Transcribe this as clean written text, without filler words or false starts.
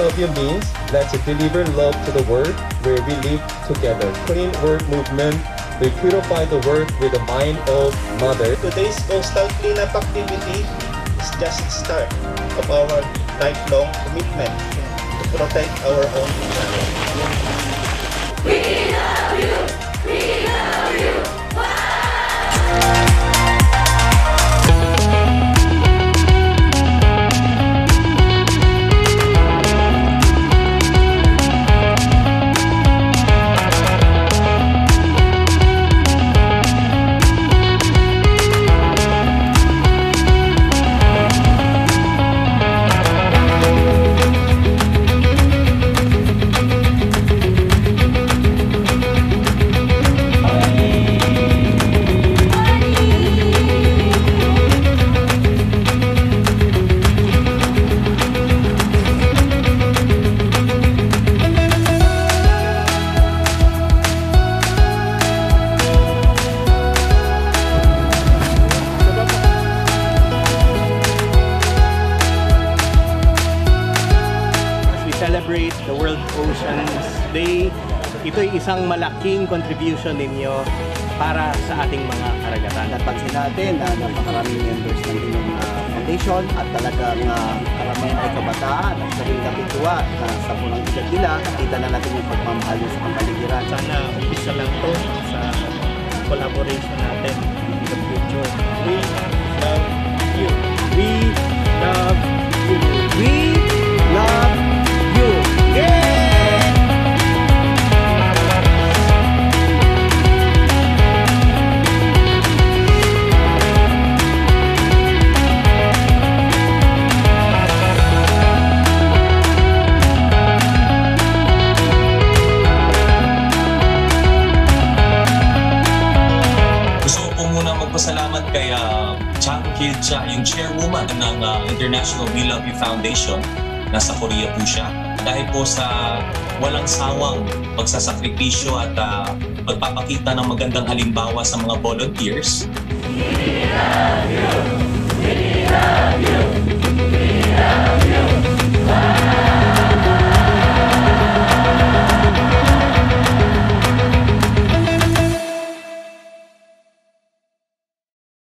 love you means let's deliver love to the world where we live together. Clean work movement. We purify the world with the mind of mother. Today's coastal cleanup activity is just the start of our lifelong commitment to protect our own planet. We love you! We love you! Celebrate the World Oceans Day. Ito'y isang malaking contribution ninyo para sa ating mga karagatan. Napansin natin na napakaraming members ng inyong foundation at talagang karamihan ay kabataan at sabing kapituwa sa punang edad nila. Kita na natin yung pagmamahal sa pambaligiran. Sana umpisa lang to sa collaboration natin in the future. We love you. We love you. We love you. Yeah! Salamat kay Chang Kil-cha, yung chairwoman ng International We Love You Foundation. Nasa Korea po siya. Dahil po sa walang sawang pagsasakripisyo at pagpapakita ng magandang halimbawa sa mga volunteers. We love you.